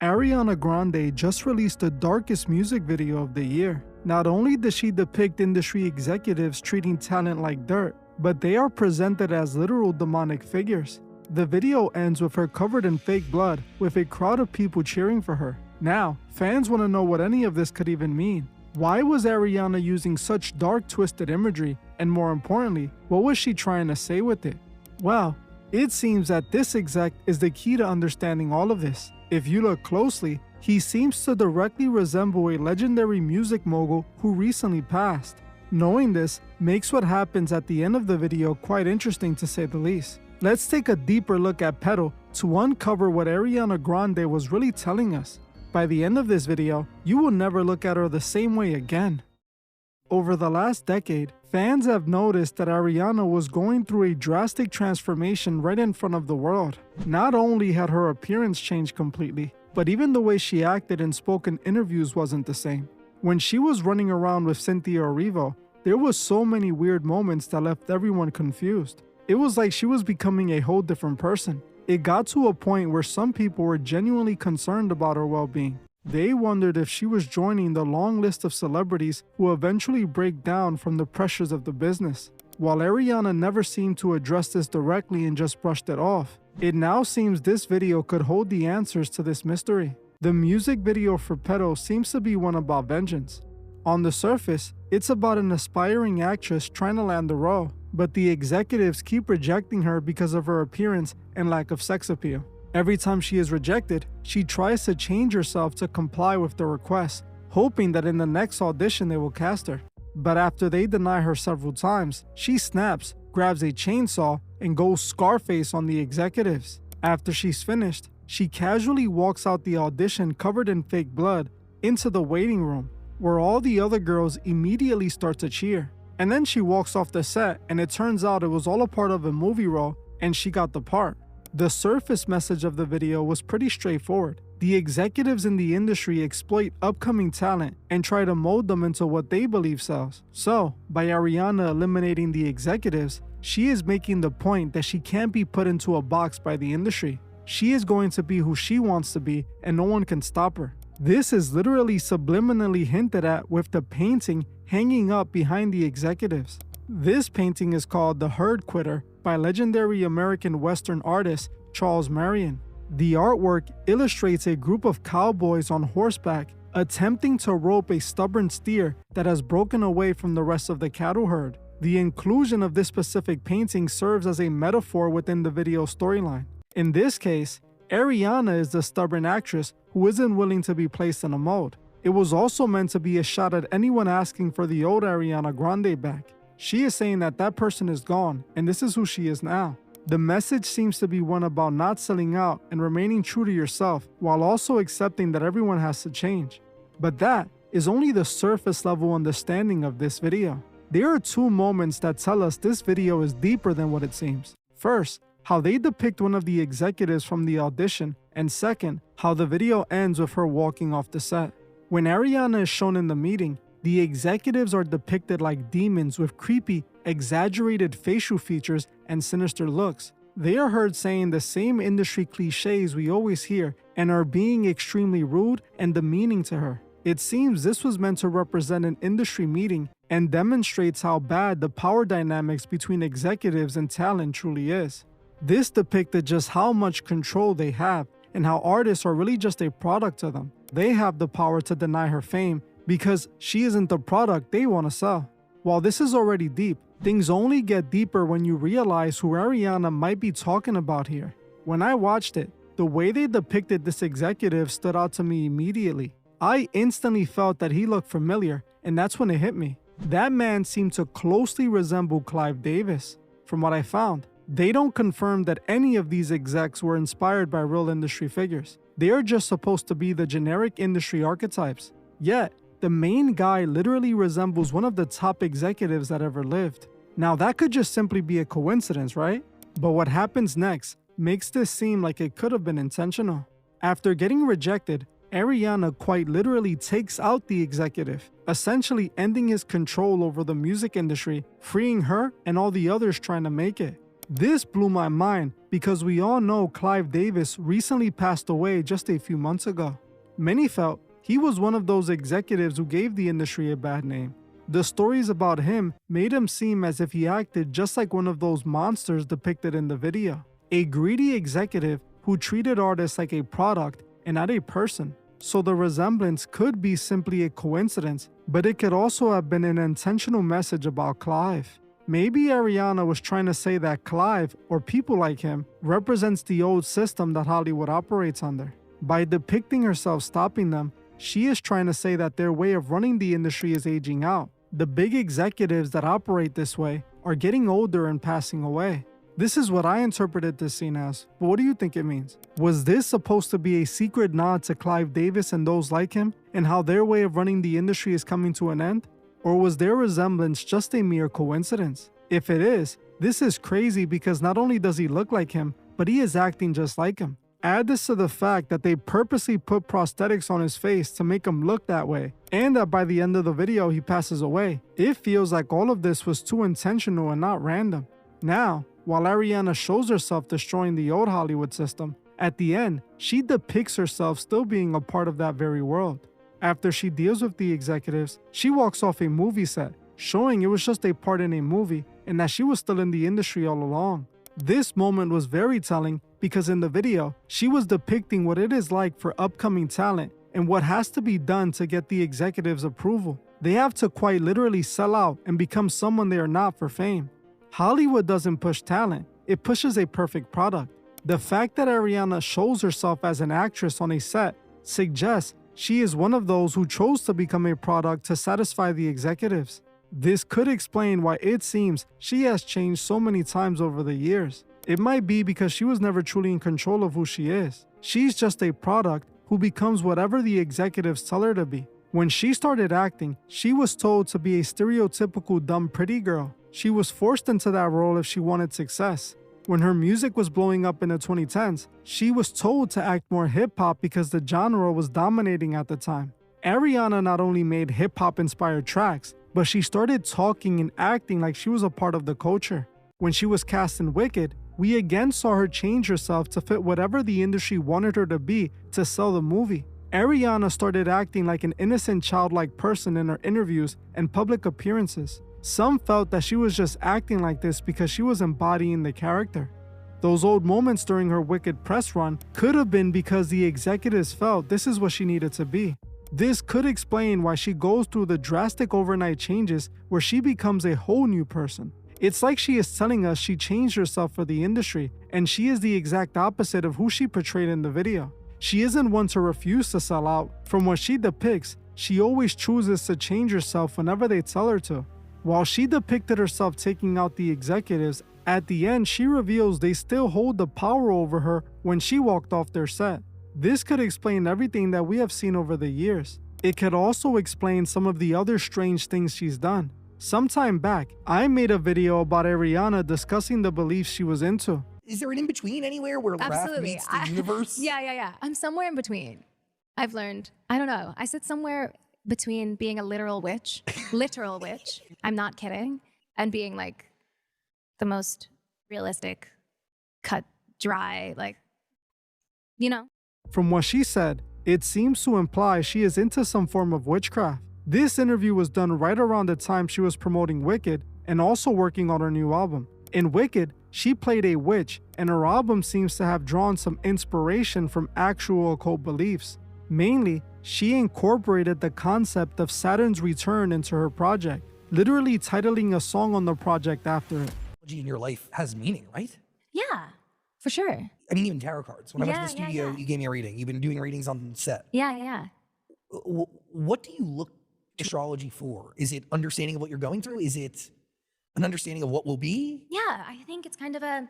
Ariana Grande just released the darkest music video of the year. Not only does she depict industry executives treating talent like dirt, but they are presented as literal demonic figures. The video ends with her covered in fake blood, with a crowd of people cheering for her. Now, fans want to know what any of this could even mean. Why was Ariana using such dark, twisted imagery? And more importantly, what was she trying to say with it? Well, it seems that this exec is the key to understanding all of this. If you look closely, he seems to directly resemble a legendary music mogul who recently passed. Knowing this makes what happens at the end of the video quite interesting to say the least. Let's take a deeper look at Petal to uncover what Ariana Grande was really telling us. By the end of this video, you will never look at her the same way again. Over the last decade, fans have noticed that Ariana was going through a drastic transformation right in front of the world. Not only had her appearance changed completely, but even the way she acted and spoke in interviews wasn't the same. When she was running around with Cynthia Erivo, there was so many weird moments that left everyone confused. It was like she was becoming a whole different person. It got to a point where some people were genuinely concerned about her well-being. They wondered if she was joining the long list of celebrities who eventually break down from the pressures of the business. While Ariana never seemed to address this directly and just brushed it off, it now seems this video could hold the answers to this mystery. The music video for Petal seems to be one about vengeance. On the surface, it's about an aspiring actress trying to land the role, but the executives keep rejecting her because of her appearance and lack of sex appeal. Every time she is rejected, she tries to change herself to comply with the request, hoping that in the next audition they will cast her. But after they deny her several times, she snaps, grabs a chainsaw, and goes Scarface on the executives. After she's finished, she casually walks out the audition covered in fake blood into the waiting room, where all the other girls immediately start to cheer. And then she walks off the set, and it turns out it was all a part of a movie role and she got the part. The surface message of the video was pretty straightforward. The executives in the industry exploit upcoming talent and try to mold them into what they believe sells. So, by Ariana eliminating the executives, she is making the point that she can't be put into a box by the industry. She is going to be who she wants to be, and no one can stop her. This is literally subliminally hinted at with the painting hanging up behind the executives. This painting is called The Herd Quitter by legendary American Western artist Charles Marion. The artwork illustrates a group of cowboys on horseback attempting to rope a stubborn steer that has broken away from the rest of the cattle herd. The inclusion of this specific painting serves as a metaphor within the video storyline. In this case, Ariana is the stubborn actress who isn't willing to be placed in a mold. It was also meant to be a shot at anyone asking for the old Ariana Grande back. She is saying that that person is gone, and this is who she is now. The message seems to be one about not selling out and remaining true to yourself, while also accepting that everyone has to change. But that is only the surface level understanding of this video. There are two moments that tell us this video is deeper than what it seems. First, how they depict one of the executives from the audition, and second, how the video ends with her walking off the set. When Ariana is shown in the meeting, the executives are depicted like demons with creepy, exaggerated facial features and sinister looks. They are heard saying the same industry cliches we always hear and are being extremely rude and demeaning to her. It seems this was meant to represent an industry meeting and demonstrates how bad the power dynamics between executives and talent truly is. This depicted just how much control they have and how artists are really just a product to them. They have the power to deny her fame because she isn't the product they want to sell. While this is already deep, things only get deeper when you realize who Ariana might be talking about here. When I watched it, the way they depicted this executive stood out to me immediately. I instantly felt that he looked familiar, and that's when it hit me. That man seemed to closely resemble Clive Davis. From what I found, they don't confirm that any of these execs were inspired by real industry figures. They are just supposed to be the generic industry archetypes. Yet, the main guy literally resembles one of the top executives that ever lived. Now that could just simply be a coincidence, right? But what happens next makes this seem like it could have been intentional. After getting rejected, Ariana quite literally takes out the executive, essentially ending his control over the music industry, freeing her and all the others trying to make it. This blew my mind because we all know Clive Davis recently passed away just a few months ago. Many felt he was one of those executives who gave the industry a bad name. The stories about him made him seem as if he acted just like one of those monsters depicted in the video. A greedy executive who treated artists like a product and not a person. So the resemblance could be simply a coincidence, but it could also have been an intentional message about Clive. Maybe Ariana was trying to say that Clive, or people like him, represents the old system that Hollywood operates under. By depicting herself stopping them, she is trying to say that their way of running the industry is aging out. The big executives that operate this way are getting older and passing away. This is what I interpreted this scene as, but what do you think it means? Was this supposed to be a secret nod to Clive Davis and those like him, and how their way of running the industry is coming to an end? Or was their resemblance just a mere coincidence? If it is, this is crazy because not only does he look like him, but he is acting just like him. Add this to the fact that they purposely put prosthetics on his face to make him look that way, and that by the end of the video he passes away. It feels like all of this was too intentional and not random. Now, while Ariana shows herself destroying the old Hollywood system, at the end, she depicts herself still being a part of that very world. After she deals with the executives, she walks off a movie set, showing it was just a part in a movie and that she was still in the industry all along. This moment was very telling because in the video, she was depicting what it is like for upcoming talent and what has to be done to get the executives' approval. They have to quite literally sell out and become someone they are not for fame. Hollywood doesn't push talent, it pushes a perfect product. The fact that Ariana shows herself as an actress on a set suggests she is one of those who chose to become a product to satisfy the executives. This could explain why it seems she has changed so many times over the years. It might be because she was never truly in control of who she is. She's just a product who becomes whatever the executives tell her to be. When she started acting, she was told to be a stereotypical dumb pretty girl. She was forced into that role if she wanted success. When her music was blowing up in the 2010s, she was told to act more hip-hop because the genre was dominating at the time. Ariana not only made hip-hop inspired tracks, but she started talking and acting like she was a part of the culture. When she was cast in Wicked, we again saw her change herself to fit whatever the industry wanted her to be to sell the movie. Ariana started acting like an innocent childlike person in her interviews and public appearances. Some felt that she was just acting like this because she was embodying the character. Those old moments during her Wicked press run could have been because the executives felt this is what she needed to be. This could explain why she goes through the drastic overnight changes where she becomes a whole new person. It's like she is telling us she changed herself for the industry, and she is the exact opposite of who she portrayed in the video. She isn't one to refuse to sell out. From what she depicts, she always chooses to change herself whenever they tell her to. While she depicted herself taking out the executives, at the end she reveals they still hold the power over her when she walked off their set. This could explain everything that we have seen over the years. It could also explain some of the other strange things she's done. Sometime back, I made a video about Ariana discussing the beliefs she was into. Is there an in-between anywhere where rap meets the universe? Yeah. I'm somewhere in between. I've learned. I don't know. I sit somewhere between being a literal witch, I'm not kidding, and being like the most realistic, cut, dry, like, you know? From what she said, it seems to imply she is into some form of witchcraft. This interview was done right around the time she was promoting Wicked and also working on her new album. In Wicked, she played a witch, and her album seems to have drawn some inspiration from actual occult beliefs. Mainly, she incorporated the concept of Saturn's return into her project, literally titling a song on the project after it. In your life has meaning, right? Yeah, for sure. I mean, even tarot cards. When I went to the studio, you gave me a reading. You've been doing readings on set. Yeah. What do you look to astrology for? Is it understanding of what you're going through? Is it an understanding of what will be? Yeah, I think it's kind of a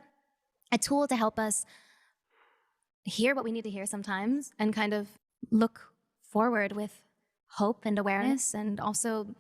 tool to help us hear what we need to hear sometimes and kind of look forward with hope and awareness, and also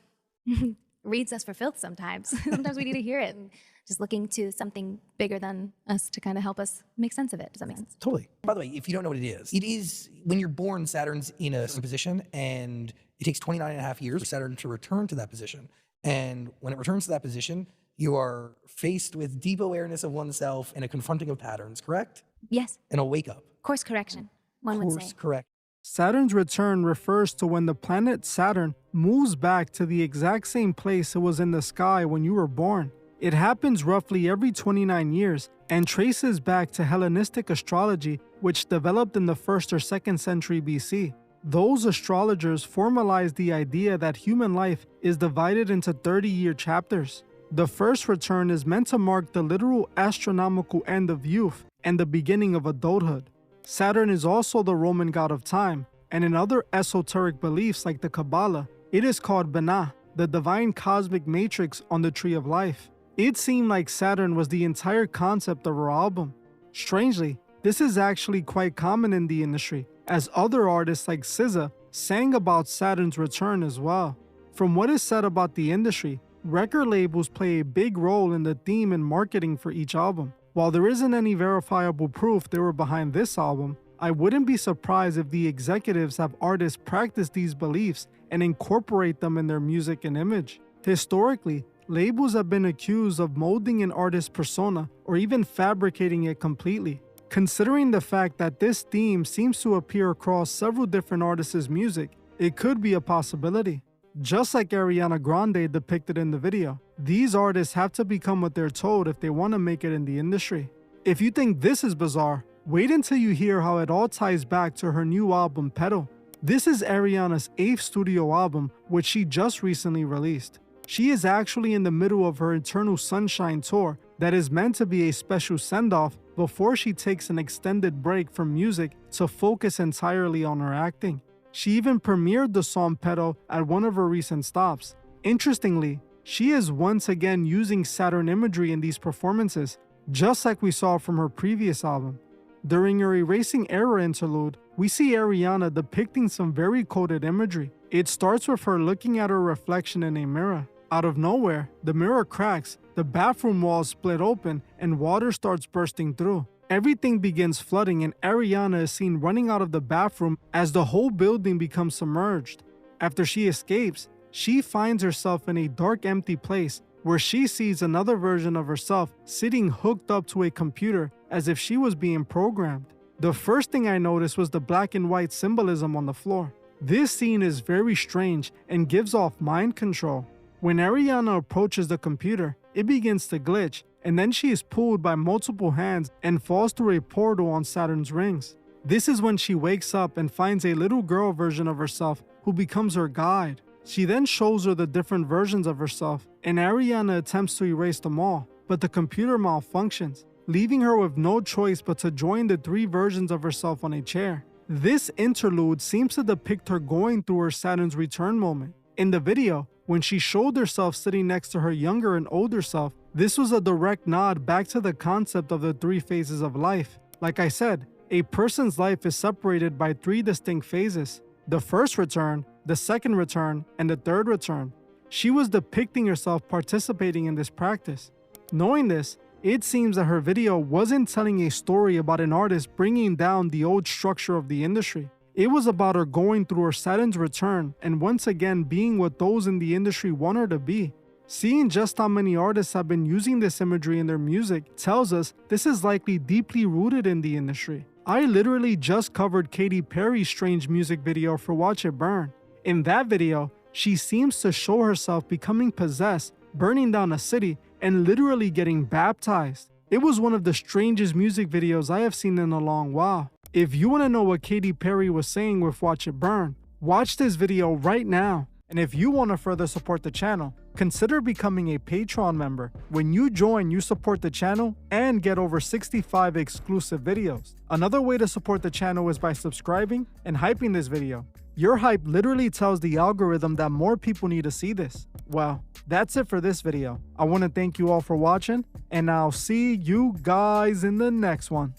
reads us for filth sometimes. Sometimes we need to hear it, and just looking to something bigger than us to kind of help us make sense of it. Does that make sense? Totally. By the way, if you don't know what it is when you're born, Saturn's in a position, and it takes 29 and a half years for Saturn to return to that position. And when it returns to that position, You are faced with deep awareness of oneself and a confronting of patterns, correct? Yes. And a wake up. Course correction, one would Course say. correct. Saturn's return refers to when the planet Saturn moves back to the exact same place it was in the sky when you were born. It happens roughly every 29 years and traces back to Hellenistic astrology, which developed in the 1st or 2nd century BC. Those astrologers formalized the idea that human life is divided into 30-year chapters. The first return is meant to mark the literal astronomical end of youth and the beginning of adulthood. Saturn is also the Roman god of time, and in other esoteric beliefs like the Kabbalah, it is called Binah, the divine cosmic matrix on the tree of life. It seemed like Saturn was the entire concept of her album. Strangely, this is actually quite common in the industry, as other artists like SZA sang about Saturn's return as well. From what is said about the industry, record labels play a big role in the theme and marketing for each album. While there isn't any verifiable proof they were behind this album, I wouldn't be surprised if the executives have artists practice these beliefs and incorporate them in their music and image. Historically, labels have been accused of molding an artist's persona or even fabricating it completely. Considering the fact that this theme seems to appear across several different artists' music, it could be a possibility. Just like Ariana Grande depicted in the video, these artists have to become what they're told if they want to make it in the industry. If you think this is bizarre, wait until you hear how it all ties back to her new album Petal. This is Ariana's 8th studio album, which she just recently released. She is actually in the middle of her Eternal Sunshine tour that is meant to be a special send-off before she takes an extended break from music to focus entirely on her acting. She even premiered the song Petal at one of her recent stops. Interestingly, she is once again using Saturn imagery in these performances, just like we saw from her previous album. During her Erasing Era interlude, we see Ariana depicting some very coded imagery. It starts with her looking at her reflection in a mirror. Out of nowhere, the mirror cracks, the bathroom walls split open, and water starts bursting through. Everything begins flooding and Ariana is seen running out of the bathroom as the whole building becomes submerged. After she escapes, she finds herself in a dark, empty place where she sees another version of herself sitting hooked up to a computer as if she was being programmed. The first thing I noticed was the black and white symbolism on the floor. This scene is very strange and gives off mind control. When Ariana approaches the computer, it begins to glitch, and then she is pulled by multiple hands and falls through a portal on Saturn's rings. This is when she wakes up and finds a little girl version of herself who becomes her guide. She then shows her the different versions of herself, and Ariana attempts to erase them all, but the computer malfunctions, leaving her with no choice but to join the 3 versions of herself on a chair. This interlude seems to depict her going through her Saturn's return moment. In the video, when she showed herself sitting next to her younger and older self, this was a direct nod back to the concept of the 3 phases of life. Like I said, a person's life is separated by 3 distinct phases: the first return, the second return, and the third return. She was depicting herself participating in this practice. Knowing this, it seems that her video wasn't telling a story about an artist bringing down the old structure of the industry. It was about her going through her Saturn's return and once again being what those in the industry want her to be. Seeing just how many artists have been using this imagery in their music tells us this is likely deeply rooted in the industry. I literally just covered Katy Perry's strange music video for Watch It Burn. In that video, she seems to show herself becoming possessed, burning down a city, and literally getting baptized. It was one of the strangest music videos I have seen in a long while. If you want to know what Katy Perry was saying with Watch It Burn, watch this video right now. And if you want to further support the channel, consider becoming a Patreon member. When you join, you support the channel and get over 65 exclusive videos. Another way to support the channel is by subscribing and hyping this video. Your hype literally tells the algorithm that more people need to see this. Well, that's it for this video. I want to thank you all for watching, and I'll see you guys in the next one.